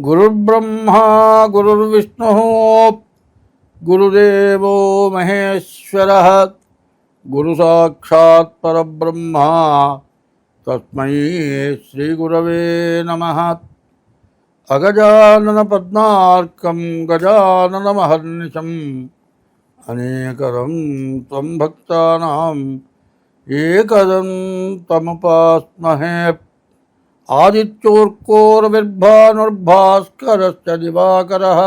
గురుర్బ్రహ్మా గురుర్విష్ణుః గురుదేవో మహేశ్వరః గురు సాక్షాత్ పరబ్రహ్మ తస్మై శ్రీ గురవే నమః. అగజానన పద్మార్కం గజానన మహర్నిశం అనేకదం త్వం భక్తానాం ఏకదంతముపాస్మహే. ఆదిత్యోర్కోరవిర్భానుర్భాస్కరశ్చ దివాకరః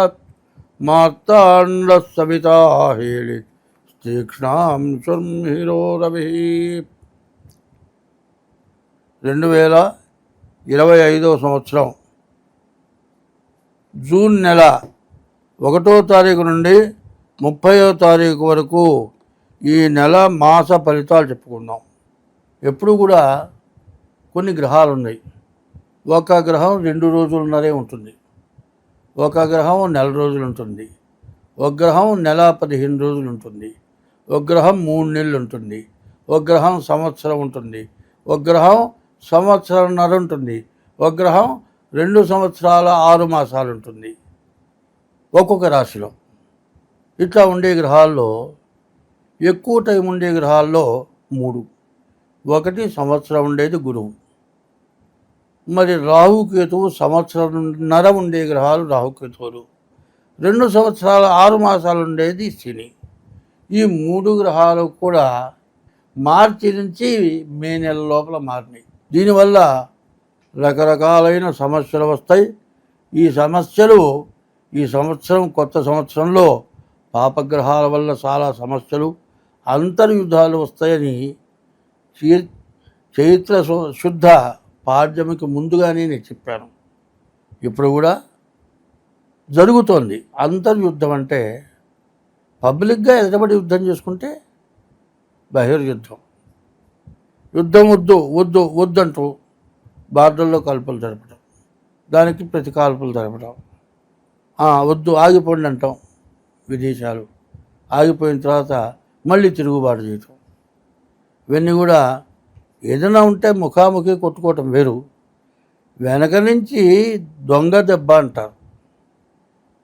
మార్తాండః సవితా హేళి తీక్ష్ణాం శుర్మిహిరో రవిః. 2025 సంవత్సరం జూన్ నెల 1వ తారీఖు నుండి 30వ తారీఖు వరకు ఈ నెల మాస ఫలితాలు చెప్పుకుందాం. ఎప్పుడు కూడా కొన్ని గ్రహాలు ఉన్నాయి. ఒక గ్రహం 2 రోజులున్నరే ఉంటుంది, ఒక గ్రహం నెల రోజులు ఉంటుంది, ఒక గ్రహం నెల 15 రోజులు ఉంటుంది, ఒక గ్రహం 3 నెలలు ఉంటుంది, ఒక గ్రహం సంవత్సరం ఉంటుంది, ఒక గ్రహం సంవత్సరంన్నర ఉంటుంది, ఒక గ్రహం 2 సంవత్సరాల 6 మాసాలు ఉంటుంది ఒక్కొక్క రాశిలో. ఇట్లా ఉండే గ్రహాల్లో ఎక్కువ టైం ఉండే గ్రహాల్లో 3. ఒకటి సంవత్సరం ఉండేది గురువు. మరి రాహుకేతువు సంవత్సరంన్నర ఉండే గ్రహాలు రాహుకేతువులు. 2 సంవత్సరాల 6 మాసాలు ఉండేది శని. ఈ 3 గ్రహాలు కూడా మార్చి నుంచి మే నెల లోపల మారినాయి. దీనివల్ల రకరకాలైన సమస్యలు వస్తాయి. ఈ సమస్యలు ఈ సంవత్సరం కొత్త సంవత్సరంలో పాపగ్రహాల వల్ల చాలా సమస్యలు, అంతర్యుద్ధాలు వస్తాయని చైత్ర శుద్ధ పాడ్యమికి ముందుగానే నేను చెప్పాను. ఇప్పుడు కూడా జరుగుతోంది. అంతర్యుద్ధం అంటే పబ్లిక్గా ఎదుటబడి యుద్ధం చేసుకుంటే బహిర్యుద్ధం. యుద్ధం వద్దు వద్దు వద్దంటూ బార్డర్లో కాల్పులు జరపడం, దానికి ప్రతి కాల్పులు జరపడం, వద్దు ఆగిపోండి అంటాం. విదేశాలు ఆగిపోయిన తర్వాత మళ్ళీ తిరుగుబాటు చేయటం, ఇవన్నీ కూడా ఏదైనా ఉంటే ముఖాముఖి కొట్టుకోవటం వేరు. వెనక నుంచి దొంగ దెబ్బ అంటారు.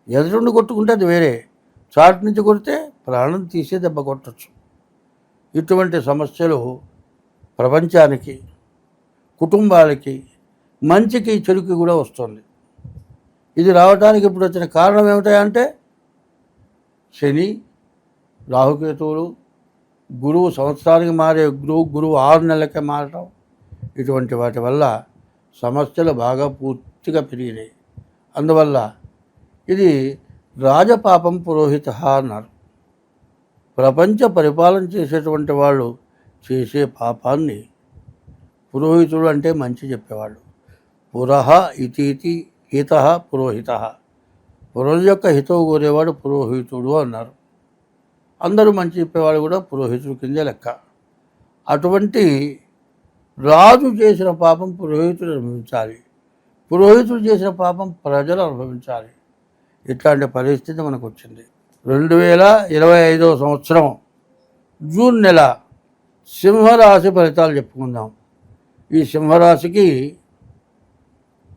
ఎదురుండి కొట్టుకుంటే అది వేరే, చాటు నుంచి కొడితే ప్రాణం తీసే దెబ్బ కొట్టచ్చు. ఇటువంటి సమస్యలు ప్రపంచానికి, కుటుంబాలకి, మంచికి చెడుకి కూడా వస్తుంది. ఇది రావడానికి ఇప్పుడు వచ్చిన కారణం ఏమిటంటే శని, రాహుకేతువులు, గురువు సంవత్సరానికి మారే గురువు 6 నెలలకే మారటం, ఇటువంటి వాటి వల్ల సమస్యలు బాగా పూర్తిగా పెరిగినాయి. అందువల్ల ఇది రాజపాపం పురోహిత అన్నారు. ప్రపంచ పరిపాలన చేసేటువంటి వాళ్ళు చేసే పాపాన్ని పురోహితుడు అంటే మంచి చెప్పేవాళ్ళు. పురః ఇతి హిత పురోహిత. పురుషుల యొక్క హితవు కోరేవాడు పురోహితుడు అన్నారు. అందరూ మంచి చెప్పేవాడు కూడా పురోహితుడి కిందే లెక్క. అటువంటి రాజు చేసిన పాపం పురోహితుడు అనుభవించాలి, పురోహితుడు చేసిన పాపం ప్రజలు అనుభవించాలి. ఇట్లాంటి పరిస్థితి మనకు వచ్చింది. 2025 సంవత్సరం జూన్ నెల సింహరాశి ఫలితాలు చెప్పుకుందాం. ఈ సింహరాశికి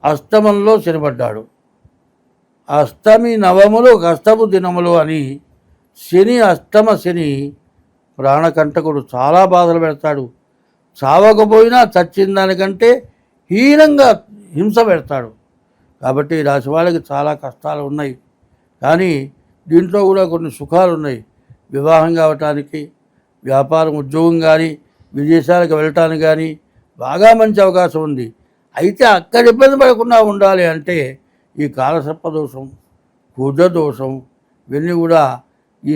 అష్టమంలో శనిపడ్డాడు. అష్టమి నవములు కష్టపు దినములు అని శని, అష్టమ శని ప్రాణకంటకుడు. చాలా బాధలు పెడతాడు. చావకపోయినా చచ్చిన దానికంటే హీనంగా హింస పెడతాడు. కాబట్టి ఈ రాశి వాళ్ళకి చాలా కష్టాలు ఉన్నాయి. కానీ దీంట్లో కూడా కొన్ని సుఖాలు ఉన్నాయి. వివాహం కావటానికి, వ్యాపారం, ఉద్యోగం కానీ, విదేశాలకు వెళ్ళటానికి కానీ బాగా మంచి అవకాశం ఉంది. అయితే అక్కడ ఇబ్బంది పడకుండా ఉండాలి అంటే ఈ కాలసర్ప దోషం, కుజ దోషం, ఇవన్నీ కూడా ఈ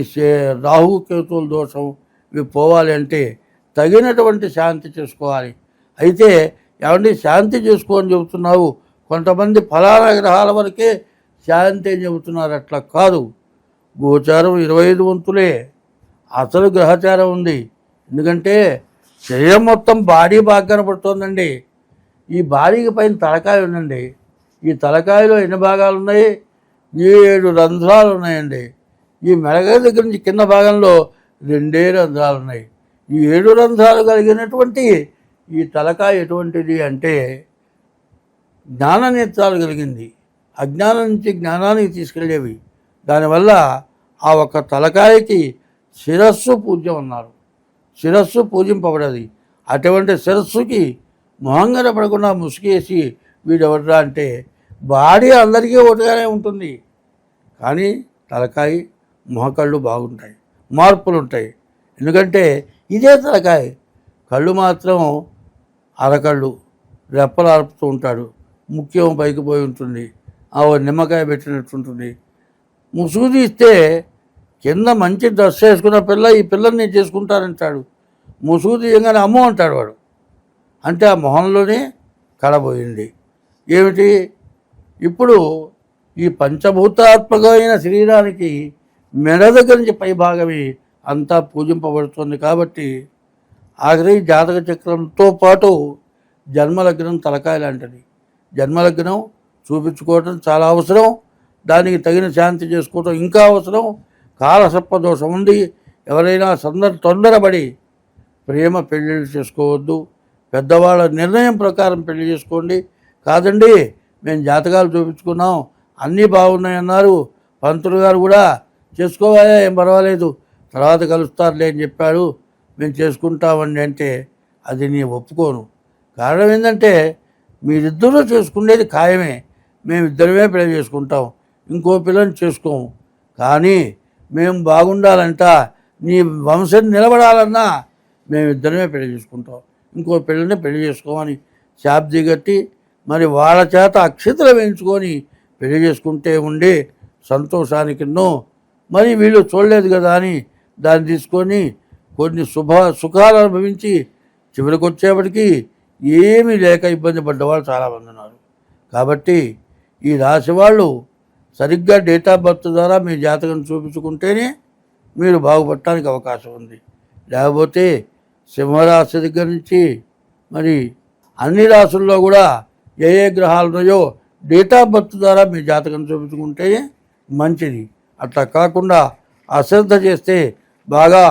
రాహుకేతువుల దోషం ఇవి పోవాలి అంటే తగినటువంటి శాంతి చేసుకోవాలి. అయితే ఏమంటే శాంతి చేసుకోని చెబుతున్నావు, కొంతమంది ఫలానా గ్రహాల వరకే శాంతి అని చెబుతున్నారు. అట్లా కాదు. గోచారం 25 వంతులే, అసలు గ్రహచారం ఉంది. ఎందుకంటే శరీరం మొత్తం బాడీ బాగా కనపడుతోందండి. ఈ బాడీకి పైన తలకాయ ఉందండి. ఈ తలకాయలో ఎన్ని భాగాలు ఉన్నాయి? 7 రంధ్రాలు ఉన్నాయండి. ఈ మెడగ దగ్గర నుంచి కింద భాగంలో 2 రంధ్రాలు ఉన్నాయి. ఈ 7 రంధ్రాలు కలిగినటువంటి ఈ తలకాయ ఎటువంటిది అంటే జ్ఞాన నేత్రాలు కలిగింది. అజ్ఞానం నుంచి జ్ఞానానికి తీసుకెళ్ళేవి. దానివల్ల ఆ ఒక్క తలకాయకి శిరస్సు పూజ్యం అన్నారు. శిరస్సు పూజింపబడది. అటువంటి శిరస్సుకి మొహంగన పడకుండా ముసుగేసి వీడెవడరా అంటే బాడీ అందరికీ ఒకటిగానే ఉంటుంది, కానీ తలకాయ మొహకళ్ళు బాగుంటాయి, మార్పులు ఉంటాయి. ఎందుకంటే ఇదే తలకాయ, కళ్ళు మాత్రం అరకళ్ళు, రెప్పలు అరుపుతూ ఉంటాడు, ముఖ్యం పైకి పోయి ఉంటుంది, ఆ నిమ్మకాయ పెట్టినట్టుంటుంది. ముసుగు తీస్తే కింద మంచి డ్రెస్ వేసుకున్న పిల్ల ఈ పిల్లని నేను చేసుకుంటానంటాడు. ముసుగు తీయగానే అమ్మో అంటాడు వాడు. అంటే ఆ మొహంలోనే కళబోయింది. ఏమిటి? ఇప్పుడు ఈ పంచభూతాత్మకమైన శరీరానికి మెడ దగ్గర నుంచి పై భాగమే అంతా పూజింపబడుతుంది. కాబట్టి ఆఖరి జాతక చక్రంతో పాటు జన్మలగ్నం తలకాయ లాంటిది. జన్మలగ్నం చూపించుకోవటం చాలా అవసరం, దానికి తగిన శాంతి చేసుకోవటం ఇంకా అవసరం. కాలసర్పదోషం ఉంది. ఎవరైనా తొందరపడి ప్రేమ పెళ్ళిళ్ళు చేసుకోవద్దు. పెద్దవాళ్ళ నిర్ణయం ప్రకారం పెళ్లి చేసుకోండి. కాదండి మేము జాతకాలు చూపించుకున్నాం, అన్నీ బాగున్నాయన్నారు, పంతులు గారు కూడా చేసుకోవాలా, ఏం పర్వాలేదు, తర్వాత కలుస్తారులే అని చెప్పాడు, మేము చేసుకుంటామండి అంటే అది నేను ఒప్పుకోను. కారణం ఏంటంటే మీరిద్దరూ చేసుకునేది ఖాయమే, మేమిద్దరమే పెళ్లి చేసుకుంటాం, ఇంకో పిల్లని చేసుకోము. కానీ మేము బాగుండాలంట, నీ వంశం నిలబడాలన్నా మేమిద్దరమే పెళ్లి చేసుకుంటాం, ఇంకో పిల్లని పెళ్లి చేసుకోమని శాబ్ది కట్టి మరి వాళ్ళ చేత అక్షతలు వేయించుకొని పెళ్లి చేసుకుంటే ఉండే సంతోషానికిన్నో మరి వీళ్ళు చూడలేదు కదా అని దాన్ని తీసుకొని కొన్ని సుఖాలు అనుభవించి చివరికి వచ్చేప్పటికీ ఏమీ లేక ఇబ్బంది పడ్డవాళ్ళు చాలామంది ఉన్నారు. కాబట్టి ఈ రాశి వాళ్ళు సరిగ్గా డేట్ ఆఫ్ బర్త్ ద్వారా మీ జాతకం చూపించుకుంటేనే మీరు బాగుపడటానికి అవకాశం ఉంది. లేకపోతే సింహరాశి దగ్గర నుంచి మరి అన్ని రాశుల్లో కూడా ఏ ఏ గ్రహాలు ఉన్నాయో డేట్ ఆఫ్ బర్త్ ద్వారా మీ జాతకం చూపించుకుంటే మంచిది. అట్లా కాకుండా అశ్రద్ధ చేస్తే బాగా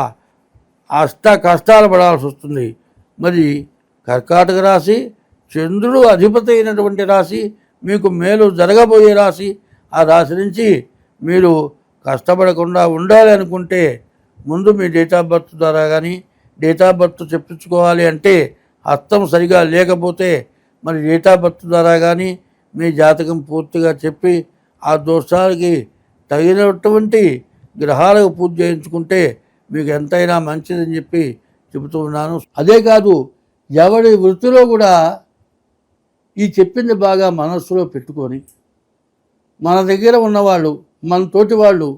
కష్టాలు పడాల్సి వస్తుంది. మరి కర్కాటక రాశి చంద్రుడు అధిపతి అయినటువంటి రాశి, మీకు మేలు జరగబోయే రాశి. ఆ రాశి నుంచి మీరు కష్టపడకుండా ఉండాలి అనుకుంటే ముందు మీ డేట్ ఆఫ్ బర్త్ ద్వారా కానీ డేట్ ఆఫ్ బర్త్ చెప్పించుకోవాలి అంటే హస్తం సరిగా లేకపోతే మరి డేట్ ఆఫ్ బర్త్ ద్వారా కానీ మీ జాతకం పూర్తిగా చెప్పి ఆ దోషాలకి తగినటువంటి గ్రహాలకు పూజ చేయించుకుంటే మీకు ఎంతైనా మంచిదని చెప్పి చెబుతూ ఉన్నాను. అదే కాదు, ఎవరి వృత్తిలో కూడా ఈ చెప్పింది బాగా మనస్సులో పెట్టుకొని మన దగ్గర ఉన్నవాళ్ళు, మన తోటి వాళ్ళు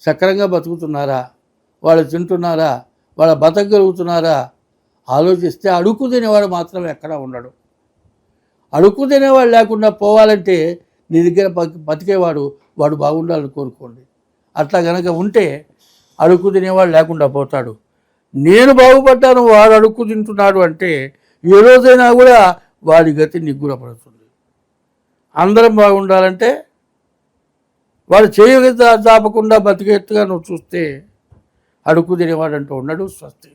సక్రంగా బతుకుతున్నారా, వాళ్ళు తింటున్నారా, వాళ్ళ బతకగలుగుతున్నారా ఆలోచిస్తే అడుక్కు తినేవాడు మాత్రం ఎక్కడా ఉండడు. అడుక్కు తినేవాడు లేకుండా పోవాలంటే నీ దగ్గర బతికేవాడు వాడు బాగుండాలని కోరుకోండి. అట్లా కనుక ఉంటే అడుక్కు తినేవాడు లేకుండా పోతాడు. నేను బాగుపడ్డాను, వాడు అడుక్కు తింటున్నాడు అంటే ఏ రోజైనా కూడా వాడి గతి నిగ్గురపడుతుంది. అందరం బాగుండాలంటే వాడు చేయగ దాపకుండా బతికేట్టుగా నువ్వు చూస్తే అడుక్కు తినేవాడు అంటూ ఉన్నాడు. స్వస్తి.